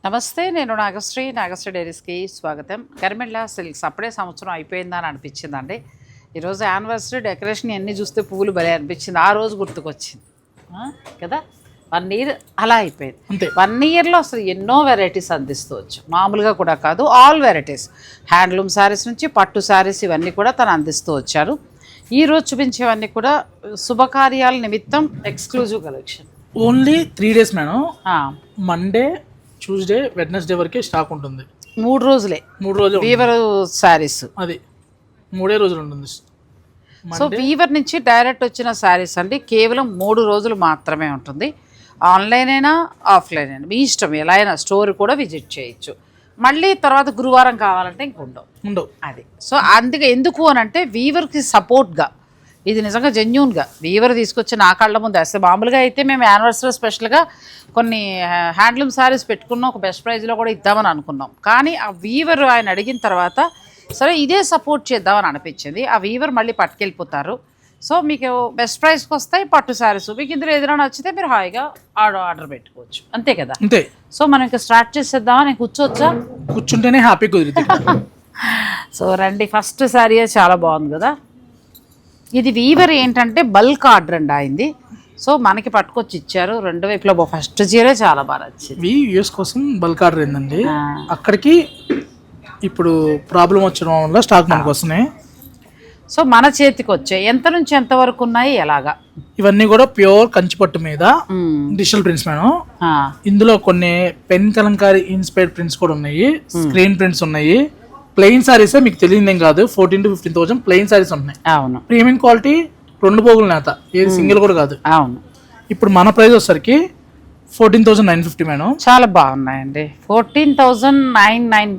నమస్తే, నేను నాగశ్రీ డైరీస్కి స్వాగతం. కరిమెళ్ళ సిల్క్స్ అప్పుడే సంవత్సరం అయిపోయిందని అనిపించిందండి. ఈరోజు యానివర్సరీ డెకరేషన్ అన్నీ చూస్తే పువ్వులు భలే అనిపించింది. ఆ రోజు గుర్తుకొచ్చింది కదా. 1 ఇయర్ అలా అయిపోయింది. అంతే 1 ఇయర్లో అసలు ఎన్నో వెరైటీస్ అందిస్తవచ్చు. మామూలుగా కూడా కాదు, ఆల్ వెరైటీస్, హ్యాండ్లూమ్ శారీస్ నుంచి పట్టు శారీస్ ఇవన్నీ కూడా తను అందిస్తూ వచ్చారు. ఈరోజు చూపించేవన్నీ కూడా శుభకార్యాల నిమిత్తం exclusive collection. Only 3 days madam. Monday, Tuesday, Wednesday వరకే స్టాక్ ఉంటుంది. 3 రోజులే. 3 రోజులు వీవర్ శారీస్ అది 3 రోజులు ఉంటుంది. సో వీవర్ నుంచి డైరెక్ట్ వచ్చిన శారీస్ అండి కేవలం 3 రోజులు మాత్రమే ఉంటుంది. ఆన్లైన్ అయినా ఆఫ్లైన్ అయినా మీ ఇష్టం, ఎలా అయినా స్టోర్ కూడా విజిట్ చేయొచ్చు. మళ్ళీ తర్వాత గురువారం కావాలంటే ఉండవు అది. సో అందుకే ఎందుకు అని అంటే వీవర్కి సపోర్ట్గా ఇది నిజంగా జెన్యూన్గా వీవర్ తీసుకొచ్చి నా కళ్ళ ముందు వేస్తే, మామూలుగా అయితే మేము యానివర్సరీ స్పెషల్గా కొన్ని హ్యాండ్లూమ్ శారీస్ పెట్టుకున్నాం, ఒక బెస్ట్ ప్రైజ్లో కూడా ఇద్దామని అనుకున్నాం. కానీ ఆ వీవర్ ఆయన అడిగిన తర్వాత సరే ఇదే సపోర్ట్ చేద్దామని అనిపించింది. ఆ వీవర్ మళ్ళీ పట్టుకెళ్ళిపోతారు. సో మీకు బెస్ట్ ప్రైస్కి వస్తాయి పట్టు శారీస్. మీకు ఇందులో ఏదైనా నచ్చితే మీరు హాయిగా ఆర్డర్ పెట్టుకోవచ్చు, అంతే కదా. అంతే. సో మనం ఇంకా స్టార్ట్ చేసేద్దామా? నేను కూర్చోవచ్చా? కూర్చుంటేనే హ్యాపీ కుదిరింది. సో రండి, ఫస్ట్ శారీ చాలా బాగుంది కదా. ఇది వీవర్ ఏంటంటే బల్క్ ఆర్డర్ అండి అయింది. సో మనకి పట్టుకొచ్చి ఇచ్చారు రెండు వైపులో. ఫస్ట్ చీరే చాలా బాగా నచ్చింది. యూఎస్ కోసం బల్క్ ఆర్డర్ ఏందండి, అక్కడికి ఇప్పుడు ప్రాబ్లం వచ్చడం వల్ల స్టాక్ మనకు వస్తున్నాయి. సో మన చేతికి వచ్చాయి. ఎంత నుంచి ఎంత వరకు ఉన్నాయి, ఎలాగా? ఇవన్నీ కూడా ప్యూర్ కంచిపట్టు మీద డిజిటల్ ప్రింట్స్ మేడం. ఇందులో కొన్ని పెన్ కలంకారీ ఇన్స్పైర్డ్ ప్రింట్స్ కూడా ఉన్నాయి, స్క్రీన్ ప్రింట్స్ ఉన్నాయి. ప్లెయిన్ సారీసే, మీకు తెలియదేం కాదు, 14,000 to 15,000 ప్లెయిన్ సారీస్ ఉన్నాయి. అవును. ప్రీమియం క్వాలిటీ, 2 పోగుల నేత, ఏది సింగిల్ కూడా కాదు. అవును. ఇప్పుడు మన ప్రైస్ వచ్చేసరికి 14,950 మేడం. చాలా బాగున్నాయండి. 14,999,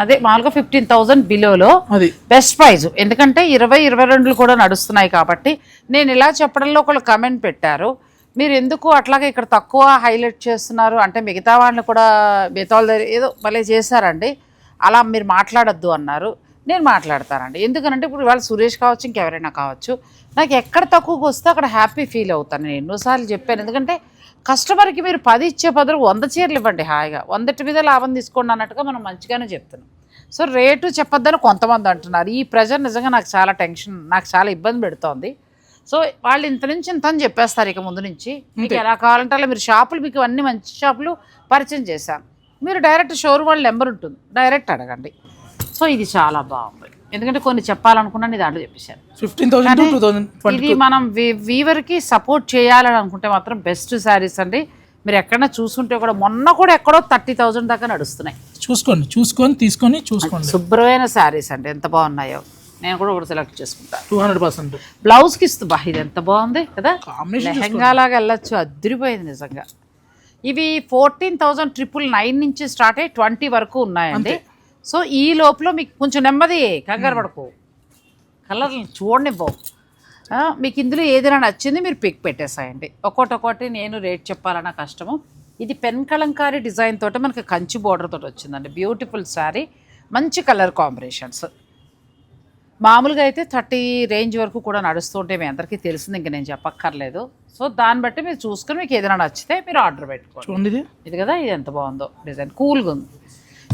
అదే మామూలుగా 15,000 బిలోలో అది బెస్ట్ ప్రైజ్. ఎందుకంటే 20-22 కూడా నడుస్తున్నాయి కాబట్టి. నేను ఇలా చెప్పడంలో ఒకళ్ళు కమెంట్ పెట్టారు, మీరు ఎందుకు అట్లాగే ఇక్కడ తక్కువ హైలైట్ చేస్తున్నారు అంటే, మిగతా వాళ్ళని కూడా మిగతా వాళ్ళ దగ్గర ఏదో భలే చేశారండి, అలా మీరు మాట్లాడొద్దు అన్నారు. నేను మాట్లాడతానండి. ఎందుకనంటే ఇప్పుడు ఇవాళ సురేష్ కావచ్చు, ఇంకెవరైనా కావచ్చు, నాకు ఎక్కడ తక్కువకి వస్తే అక్కడ హ్యాపీ ఫీల్ అవుతాను. నేను ఎన్నోసార్లు చెప్పాను. ఎందుకంటే కస్టమర్కి మీరు 10 ఇచ్చే బదులు 100 చీరలు ఇవ్వండి, హాయిగా 100 మీద లాభం తీసుకోండి అన్నట్టుగా మనం మంచిగానే చెప్తున్నాం. సో రేటు చెప్పొద్దని కొంతమంది అంటున్నారు. ఈ ప్రెజర్ నిజంగా నాకు చాలా టెన్షన్, నాకు చాలా ఇబ్బంది పెడుతోంది. సో వాళ్ళు ఇంత నుంచి ఇంత అని చెప్పేస్తారు. ఇక ముందు నుంచి మీకు ఎలా కావాలంటే అలా. మీరు షాపులు, మీకు అన్ని మంచి షాపులు పరిచయం చేశాను. మీరు డైరెక్ట్ షోరూమ్ వాళ్ళ నెంబర్ ఉంటుంది, డైరెక్ట్ అడగండి. సో ఇది చాలా బాగుంది. ఎందుకంటే కొన్ని చెప్పాలనుకున్నాను, దాంట్లో చెప్పేశాను. 15,000 to 20,000. ఇది మనం వీవర్కి సపోర్ట్ చేయాలని అనుకుంటే మాత్రం బెస్ట్ శారీస్ అండి. మీరు ఎక్కడన్నా చూసుంటే కూడా, మొన్న కూడా ఎక్కడో 30,000 దాకా నడుస్తున్నాయి. చూసుకొని తీసుకొని చూసుకోండి. శుభ్రమైన శారీస్ అండి, ఎంత బాగున్నాయో. నేను కూడా ఒకటి సెలెక్ట్ చేసుకుంటాను. 200% బ్లౌజ్కి ఇస్తూ ఇది ఎంత బాగుంది కదా. లెహంగా లాగా వెళ్ళొచ్చు, అదిరిపోయింది నిజంగా. ఇవి 14,999 నుంచి స్టార్ట్ అయ్యి 20 వరకు ఉన్నాయండి. సో ఈ లోపల మీకు కొంచెం నెమ్మది, కంగారు పడుకో, కలర్లు చూడనివ్వవు. మీకు ఇందులో ఏదైనా నచ్చింది మీరు పిక్ పెట్టేసాయండి. ఒక్కొక్కటి నేను రేట్ చెప్పాలన్నా కష్టము. ఇది పెన్ కలంకారీ డిజైన్ తోటి మనకి కంచి బోర్డర్ తోటి వచ్చిందండి. బ్యూటిఫుల్ శారీ, మంచి కలర్ కాంబినేషన్స్. మామూలుగా అయితే 30 రేంజ్ వరకు కూడా నడుస్తుంటే మీ అందరికీ తెలిసింది, ఇంక నేను చెప్పక్కర్లేదు. సో దాన్ని బట్టి మీరు చూసుకొని మీకు ఏదైనా నచ్చితే మీరు ఆర్డర్ పెట్టుకోండి. ఇది కదా, ఇది ఎంత బాగుందో డిజైన్, కూల్గా ఉంది.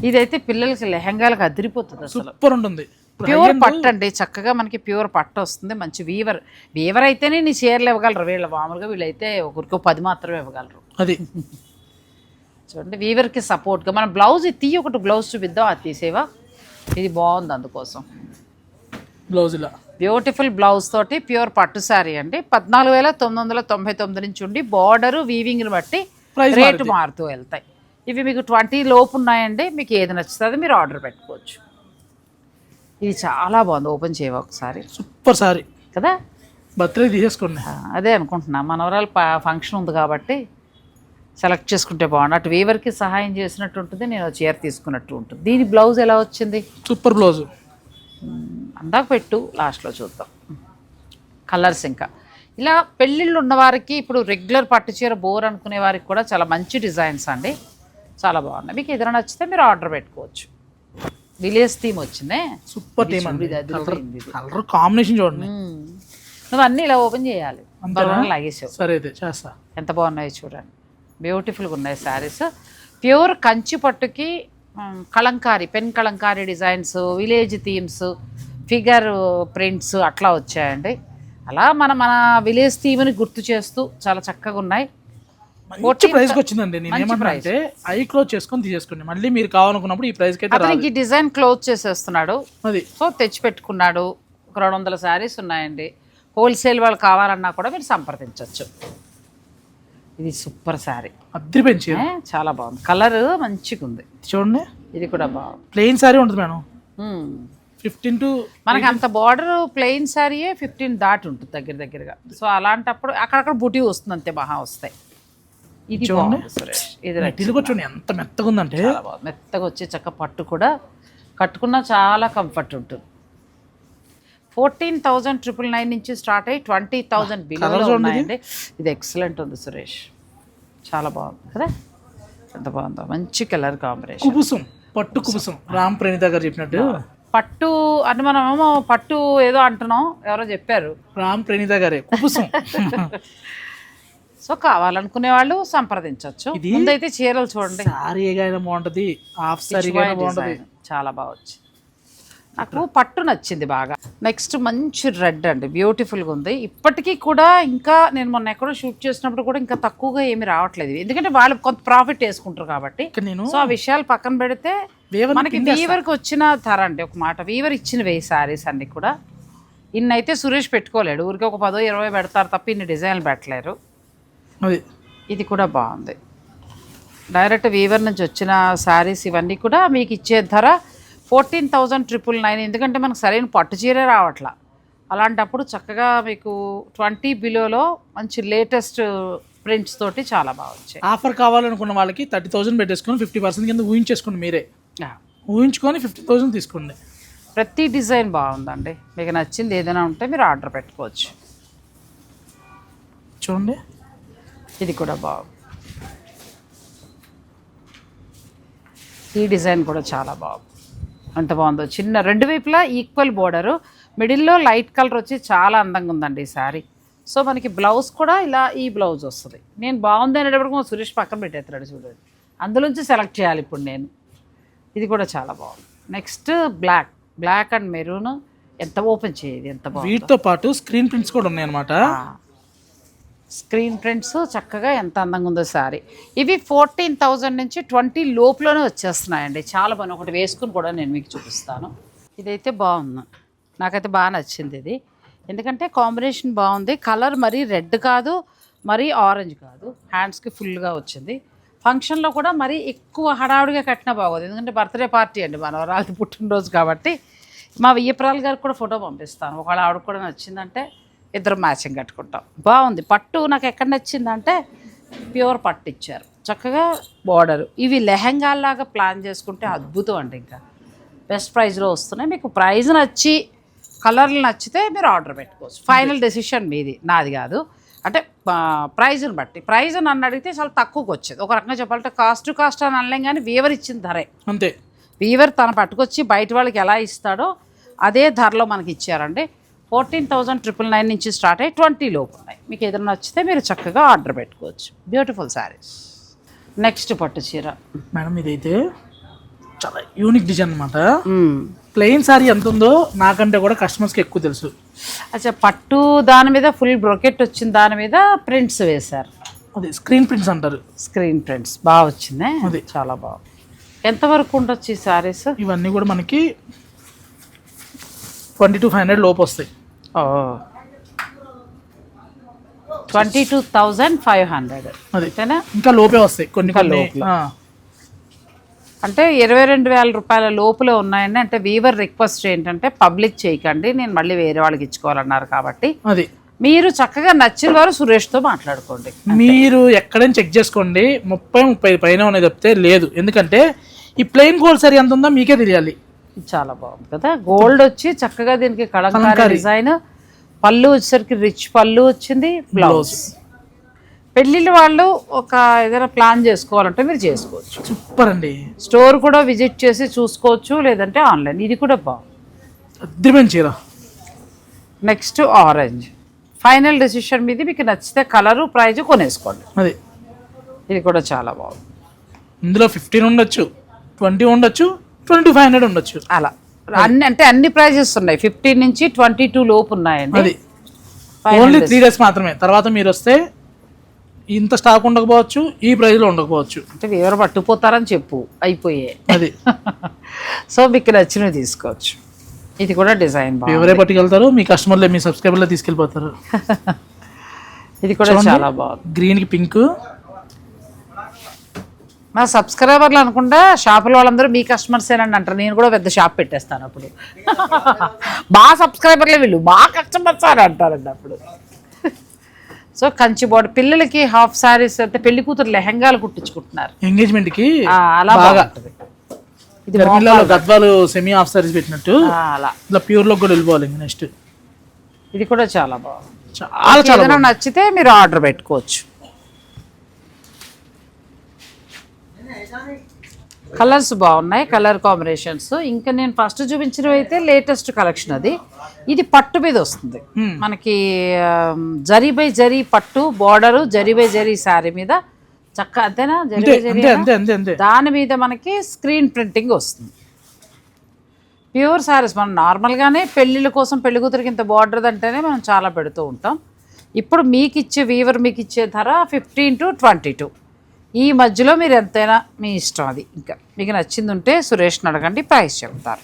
ఇదైతే పిల్లలకి లెహంగాలకు అదిరిపోతుంది, అసలు సూపర్ ఉంటుంది. ప్యూర్ పట్టు అండి, చక్కగా మనకి ప్యూర్ పట్టు వస్తుంది. మంచి వీవర్ అయితేనే నీ చీరలు ఇవ్వగలరు. మామూలుగా వీళ్ళైతే ఒకరికి 10 మాత్రమే ఇవ్వగలరు. అది చూడండి, వీవర్కి సపోర్ట్గా మనం బ్లౌజ్ ఒకటి బ్లౌజ్ చూపిద్దాం, అది తీసేవా. ఇది బాగుంది, అందుకోసం బ్లౌజ్ ఇలా బ్యూటిఫుల్ బ్లౌజ్ తోటి ప్యూర్ పట్టు శారీ అండి. 14,999 నుంచి ఉండి బార్డరు వీవింగ్ని బట్టి రేటు మారుతూ వెళ్తాయి. ఇవి మీకు 20 లోపు ఉన్నాయండి. మీకు ఏది నచ్చుతుంది మీరు ఆర్డర్ పెట్టుకోవచ్చు. ఇది చాలా బాగుంది, ఓపెన్ చేయవా ఒకసారి. సూపర్ సారీ కదా, బర్త్డే తీసేసుకోండి. అదే అనుకుంటున్నా, మనవరాలు ఫంక్షన్ ఉంది కాబట్టి సెలెక్ట్ చేసుకుంటే బాగుంది. అటు వీవర్కి సహాయం చేసినట్టు ఉంటుంది, నేను చీర తీసుకున్నట్టు ఉంటుంది. దీని బ్లౌజ్ ఎలా వచ్చింది? Super blouse. అందాక పెట్టు, లాస్ట్లో చూద్దాం కలర్స్. ఇంకా ఇలా పెళ్ళిళ్ళు ఉన్నవారికి, ఇప్పుడు రెగ్యులర్ పట్టు చీర బోర్ అనుకునే వారికి కూడా చాలా మంచి డిజైన్స్ అండి, చాలా బాగున్నాయి. మీకు ఏదైనా నచ్చితే మీరు ఆర్డర్ పెట్టుకోవచ్చు. విలేజ్ థీమ్ వచ్చిందే, సూపర్ థీమ్. కలర్ కాంబినేషన్ చూడండి. నువ్వు అన్నీ ఇలా ఓపెన్ చేయాలి, లాగేసావు. సరే అయితే చేస్తా. ఎంత బాగున్నాయి చూడండి, బ్యూటిఫుల్గా ఉన్నాయి శారీస్. ప్యూర్ కంచి పట్టుకి Kalamkari, pen Kalamkari designs, village themes, figure prints అట్లా వచ్చాయండి. అలా మన విలేజ్ థీమ్ని గుర్తు చేస్తూ చాలా చక్కగా ఉన్నాయి. మంచి ప్రైస్కి వచ్చిందండి. నేను ఏమంటే ఐ క్లోజ్ చేసుకొని తీసేసుకోండి, మళ్ళీ మీరు కావాలనుకున్నప్పుడు ఈ ప్రైస్కి అయితే అతనికి ఈ డిజైన్ క్లోజ్ చేసేస్తున్నాడు, అది సో తెచ్చి పెట్టుకున్నాడు. ఒక 200 శారీస్ ఉన్నాయండి. హోల్సేల్ వాళ్ళు కావాలన్నా కూడా మీరు సంప్రదించవచ్చు. ఇది సూపర్ శారీ, అద్దరి పెంచి చాలా బాగుంది. కలర్ మంచిగా ఉంది చూడండి. ఇది కూడా బాగుంది. ప్లెయిన్ శారీ ఉంటుంది మేడం. 15 to మనకి అంత బార్డర్ ప్లెయిన్ శారీయే 15 దాటి ఉంటుంది దగ్గరగా. సో అలాంటప్పుడు అక్కడక్కడ బుటీ వస్తుంది, అంతే మహా వస్తాయి. ఇది చూడండి సురేష్, ఇది చూడండి ఎంత మెత్తగా ఉందంటే, మెత్తగా వచ్చే చక్క పట్టు కూడా కట్టుకున్నా చాలా కంఫర్ట్ ఉంటుంది. 14,999 నుంచి స్టార్ట్ అయ్యి 20,000 బిలో ఉన్నాయండి. ఇది ఎక్సలెంట్ ఉంది సురేష్, చాలా బాగుంది కదా, ఎంత బాగుందో. మంచి కలర్ కాంబినేషన్. కుబుసం, పట్టు కుబుసం. రామ్ ప్రణీత గారు చెప్పినట్టు పట్టు అంటే మనమేమో పట్టు ఏదో అంటున్నాం, ఎవరో చెప్పారు. రామ్ ప్రణీత గారే కుబుసం. సో కావాలనుకునే వాళ్ళు సంప్రదించవచ్చు. ముందైతే చీరలు చూడండి, సారీ అయినా బాగుంటది, హాఫ్ సారీ బాగుంటది, చాలా బాగా వచ్చింది. నాకు పట్టు నచ్చింది బాగా. నెక్స్ట్ మంచి రెడ్ అండి, బ్యూటిఫుల్గా ఉంది. ఇప్పటికీ కూడా ఇంకా నేను మొన్న ఎక్కడో షూట్ చేసినప్పుడు కూడా ఇంకా తక్కువగా ఏమి రావట్లేదు, ఎందుకంటే వాళ్ళు కొంత ప్రాఫిట్ వేసుకుంటారు కాబట్టి. సో ఆ విషయాలు పక్కన పెడితే మనకి వీవర్కి వచ్చిన ధర అండి, ఒక మాట వీవర్ ఇచ్చినవి శారీస్ అన్ని కూడా. ఇన్నైతే సురేష్ పెట్టుకోలేడు, ఊరికి ఒక 10-20 పెడతారు తప్ప ఇన్ని డిజైన్లు పెట్టలేరు. ఇది కూడా బాగుంది, డైరెక్ట్ వీవర్ నుంచి వచ్చిన శారీస్ ఇవన్నీ కూడా మీకు ఇచ్చే ధర 14,999. ఎందుకంటే మనకు సరైన పట్టు చీరే రావట్లా. అలాంటప్పుడు చక్కగా మీకు 20 బిలోలో మంచి లేటెస్ట్ ప్రింట్స్ తోటి చాలా బాగా వచ్చాయి. ఆఫర్ కావాలనుకున్న వాళ్ళకి 30,000 పెట్టేసుకొని 50% కింద ఊహించేసుకోండి, మీరే ఊహించుకొని 50,000 తీసుకోండి. ప్రతి డిజైన్ బాగుందండి, మీకు నచ్చింది ఏదైనా ఉంటే మీరు ఆర్డర్ పెట్టుకోవచ్చు. చూడండి ఇది కూడా బాగుంది, ఈ డిజైన్ కూడా చాలా బాగుంది. ఎంత బాగుందో, చిన్న రెండు వైపులా ఈక్వల్ బోర్డరు, మిడిల్లో లైట్ కలర్ వచ్చి చాలా అందంగా ఉందండి ఈ శారీ. సో మనకి బ్లౌజ్ కూడా ఇలా ఈ బ్లౌజ్ వస్తుంది. నేను బాగుంది అనేటప్పుడు సురేష్ పక్కన పెట్టేస్తున్నాడు చూడండి, అందులోంచి సెలెక్ట్ చేయాలి ఇప్పుడు నేను. ఇది కూడా చాలా బాగుంది. నెక్స్ట్ బ్లాక్ అండ్ మెరూన్, ఎంత ఓపెన్ చేయదు, ఎంత బాగుంది. వీటితో పాటు స్క్రీన్ ప్రింట్స్ కూడా ఉన్నాయన్నమాట. స్క్రీన్ ప్రింట్స్ చక్కగా ఎంత అందంగా ఉందో శారీ. ఇవి 14,000 నుంచి 20 లోపులోనే వచ్చేస్తున్నాయండి, చాలా బాగుంది. ఒకటి వేసుకుని కూడా నేను మీకు చూపిస్తాను. ఇదైతే బాగుంది, నాకైతే బాగా నచ్చింది ఇది, ఎందుకంటే కాంబినేషన్ బాగుంది. కలర్ మరీ రెడ్ కాదు, మరీ ఆరెంజ్ కాదు, హ్యాండ్స్కి ఫుల్గా వచ్చింది. ఫంక్షన్లో కూడా మరీ ఎక్కువ హడావుడిగా కట్టినా బాగోదు, ఎందుకంటే బర్త్డే పార్టీ అండి, మన వాళ్ళది పుట్టినరోజు కాబట్టి. మా వియ్యప్రాల్ గారికి కూడా ఫోటో పంపిస్తాను, ఒకవేళ ఆవిడకు కూడా నచ్చిందంటే ఇద్దరు మ్యాచింగ్ కట్టుకుంటాం. బాగుంది పట్టు. నాకు ఎక్కడ నచ్చిందంటే ప్యూర్ పట్టు ఇచ్చారు, చక్కగా బార్డరు. ఇవి లెహంగాల్లాగా ప్లాన్ చేసుకుంటే అద్భుతం అండి, ఇంకా బెస్ట్ ప్రైస్లో వస్తున్నాయి. మీకు ప్రైస్ నచ్చి కలర్లు నచ్చితే మీరు ఆర్డర్ పెట్టుకోవచ్చు. ఫైనల్ డెసిషన్ మీది, నాది కాదు. అంటే ప్రైజ్ని బట్టి, ప్రైజ్ నన్ను అడిగితే చాలా తక్కువకి వచ్చేది. ఒక రకంగా చెప్పాలంటే కాస్ట్ అని అనలేం, కానీ వీవర్ ఇచ్చిన ధరే అంతే. వీవర్ తను పట్టుకొచ్చి బయట వాళ్ళకి ఎలా ఇస్తాడో అదే ధరలో మనకి ఇచ్చారండి. 14,999 నుంచి స్టార్ట్ అయ్యి 20 లోపు ఉన్నాయి. మీకు ఏదైనా నచ్చితే మీరు చక్కగా ఆర్డర్ పెట్టుకోవచ్చు. బ్యూటిఫుల్ శారీస్. నెక్స్ట్ పట్టు చీర మేడం, ఇదైతే చాలా యూనిక్ డిజైన్ అనమాట. ప్లెయిన్ శారీ ఎంత ఉందో నాకంటే కూడా కస్టమర్స్కి ఎక్కువ తెలుసు. అచ్చా, పట్టు దాని మీద ఫుల్ బ్రొకెట్ వచ్చిన దాని మీద ప్రింట్స్ వేశారు, అది స్క్రీన్ ప్రింట్స్ అంటారు. స్క్రీన్ ప్రింట్స్ బాగా వచ్చింది, అది చాలా బాగుంది. ఎంతవరకు ఉండొచ్చు ఈ శారీస్? ఇవన్నీ కూడా మనకి 22,500 లోపు వస్తాయి. 22,500 అదేనా? ఇంకా లోపే వస్తాయి కొన్ని. అంటే 22,000 రూపాయల లోపల ఉన్నాయండి. అంటే వీవర్ రిక్వెస్ట్ ఏంటంటే పబ్లిక్ చేయకండి, నేను మళ్ళీ వేరే వాళ్ళకి ఇచ్చుకోవాలన్నారు కాబట్టి అది మీరు చక్కగా నచ్చిన వారు సురేష్తో మాట్లాడుకోండి. మీరు ఎక్కడైనా చెక్ చేసుకోండి, 30 పైన ఉన్నాయి తప్పితే లేదు. ఎందుకంటే ఈ ప్లెయిన్ గోల్డ్ సారీ ఎంత ఉందో మీకే తెలియాలి. చాలా బాగుంది కదా, గోల్డ్ వచ్చి చక్కగా దీనికి కలంకారీ డిజైన్, పళ్ళు వచ్చేసరికి రిచ్ పళ్ళు వచ్చింది, బ్లౌజ్. పెళ్ళిళ్ళు వాళ్ళు ఒక ఏదైనా ప్లాన్ చేసుకోవాలంటే మీరు చేసుకోవచ్చు. సూపర్ అండి. స్టోర్ కూడా విజిట్ చేసి చూసుకోవచ్చు, లేదంటే ఆన్లైన్. ఇది కూడా బాగుంది, అద్భుతమైన చీర. Next orange. ఫైనల్ డెసిషన్ మీద మీకు నచ్చితే కలరు ప్రైజ్ కొనేసుకోండి. అది ఇది కూడా చాలా బాగుంది. ఇందులో 15 ఉండొచ్చు, 20 ఉండొచ్చు, 2500 ఉండొచ్చు. అలా అన్ని ప్రైజెస్ ఉన్నాయి. 15 నుంచి 22 లోపు ఉన్నాయండి. అది ఓన్లీ 3 days మాత్రమే. తర్వాత మీరు వస్తే ఇంత స్టాక్ ఉండకపోవచ్చు, ఈ ప్రైస్లో ఉండకపోవచ్చు. అంటే ఎవరు పట్టుకుపోతారని చెప్పు, అయిపోయే అది. సో మీకు నచ్చినవి తీసుకోవచ్చు. ఇది కూడా డిజైన్ ఎవరే పట్టుకెళ్తారు, మీ కస్టమర్లే, మీ సబ్స్క్రైబర్లే తీసుకెళ్ళిపోతారు. ఇది కూడా చాలా బాగుంది. గ్రీన్కి పింక్. మా సబ్స్క్రైబర్లు అనుకుంటా షాపుల వాళ్ళందరూ మీ కస్టమర్స్ ఏనండి అంటారు. నేను కూడా పెద్ద షాప్ పెట్టేస్తాను అప్పుడు. బాగా సబ్స్క్రైబర్లే వీళ్ళు, బాగా కస్టమర్స్ అని అంటారండి అప్పుడు. సో కంచి బోర్డర్ పిల్లలకి హాఫ్ సారీస్ అంటే పెళ్లి కూతురు లెహంగాలు కుట్టించుకుంటున్నారు ఎంగేజ్మెంట్కి. అలా బాగా ఇది గద్వాలు సెమీ హాఫ్ సారీస్ పెట్టినట్టు అలా ఇలా ప్యూర్ లో కూడా వెళ్ళిపోవాలి. నెక్స్ట్ ఇది కూడా చాలా బాగుంది. చాలా ఏదైనా నచ్చితే మీరు ఆర్డర్ పెట్టుకోవచ్చు. కలర్స్ బాగున్నాయి, కలర్ కాంబినేషన్స్. ఇంకా నేను ఫస్ట్ చూపించినవి అయితే లేటెస్ట్ కలెక్షన్. అది ఇది పట్టు మీద వస్తుంది మనకి, జరీ బై జరీ పట్టు బోర్డరు, జరీ బై జరీ శారీ మీద చక్క, అంతేనా? జరీ బై జరీ దాని మీద మనకి స్క్రీన్ ప్రింటింగ్ వస్తుంది. ప్యూర్ శారీస్. మనం నార్మల్గానే పెళ్ళిళ్ళ కోసం పెళ్లి కూతురికి ఇంత బార్డర్ అంటేనే మనం చాలా పెడుతూ ఉంటాం. ఇప్పుడు మీకు ఇచ్చే వీవర్ మీకు ఇచ్చే ధర 15 to 22 ఈ మధ్యలో. మీరు ఎంతైనా మీ ఇష్టం. అది ఇంకా మీకు నచ్చింది ఉంటే సురేష్ని అడగండి, ప్రైస్ చెప్తారు.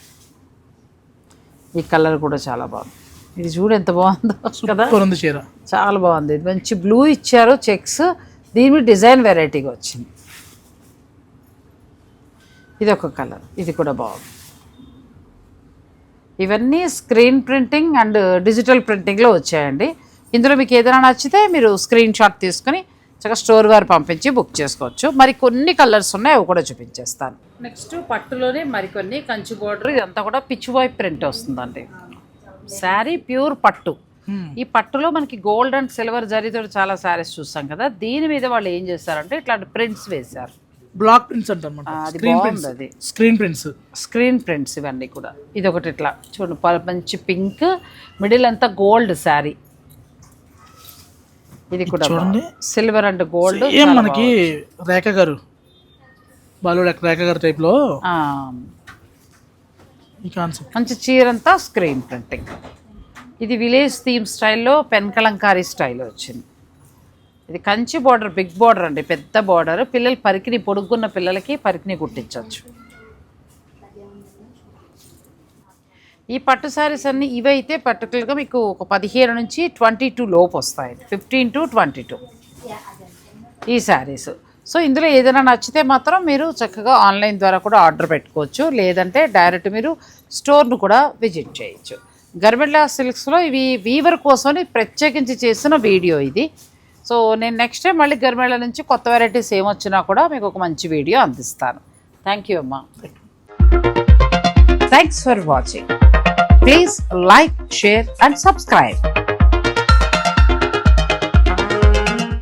ఈ కలర్ కూడా చాలా బాగుంది. ఇది చూడు ఎంత బాగుందో కదా, చాలా బాగుంది. ఇది మంచి బ్లూ ఇచ్చారు చెక్స్, దీని మీద డిజైన్ వెరైటీగా వచ్చింది. ఇది ఒక కలర్, ఇది కూడా బాగుంది. ఇవన్నీ స్క్రీన్ ప్రింటింగ్ అండ్ డిజిటల్ ప్రింటింగ్లో వచ్చాయండి. ఇందులో మీకు ఏదైనా నచ్చితే మీరు స్క్రీన్ షాట్ తీసుకుని చక్కగా స్టోర్ వారు పంపించి బుక్ చేసుకోవచ్చు. మరి కొన్ని కలర్స్ ఉన్నాయి, అవి కూడా చూపించేస్తాను. నెక్స్ట్ పట్టులోనే మరికొన్ని కంచి బోర్డర్. ఇదంతా కూడా పిచ్ వైప్ ప్రింట్ వస్తుందండి. శారీ ప్యూర్ పట్టు. ఈ పట్టులో మనకి గోల్డ్ అండ్ సిల్వర్ జరీతో చాలా శారీస్ చూస్తాం కదా, దీని మీద వాళ్ళు ఏం చేశారంటే ఇట్లాంటి ప్రింట్స్ వేశారు. బ్లాక్ ప్రింట్స్ అంటారు. అది బాగుంది. అది స్క్రీన్ ప్రింట్స్ ఇవన్నీ కూడా. ఇది ఒకటి ఇట్లా చూడండి, మంచి పింక్, మిడిల్ అంతా గోల్డ్ శారీ. ఇది కూడా చూడండి, సిల్వర్ అండ్ గోల్డ్. మనకి రేఖ గారు బాలుడు రేఖ గారు టైప్ లో ఈ కాన్సెప్ట్. మంచి చీరంతా స్క్రీన్ ప్రింటింగ్. ఇది విలేజ్ థీమ్ స్టైల్లో పెన్ కలంకారీ స్టైల్ వచ్చింది. ఇది కంచి బార్డర్, బిగ్ బార్డర్ అండి, పెద్ద బార్డర్. పిల్లలు పరికిని, పొడుగున్న పిల్లలకి పరికిని కుట్టించవచ్చు. ఈ పట్టు శారీస్ అన్నీ ఇవైతే పర్టికులర్గా మీకు ఒక 15 నుంచి 22 లోపు వస్తాయి. 15 to 22 ఈ శారీస్. సో ఇందులో ఏదైనా నచ్చితే మాత్రం మీరు చక్కగా ఆన్లైన్ ద్వారా కూడా ఆర్డర్ పెట్టుకోవచ్చు, లేదంటే డైరెక్ట్ మీరు స్టోర్ను కూడా విజిట్ చేయొచ్చు. గర్బెల్లా సిల్క్స్లో ఇవి వీవర్ కోసమని ప్రత్యేకించి చేసిన వీడియో ఇది. సో నేను నెక్స్ట్ టైం మళ్ళీ గర్బెల్లా నుంచి కొత్త వెరైటీస్ ఏమొచ్చినా కూడా మీకు ఒక మంచి వీడియో అందిస్తాను. థ్యాంక్ యూ అమ్మా. Thanks for watching. Please like, share and subscribe.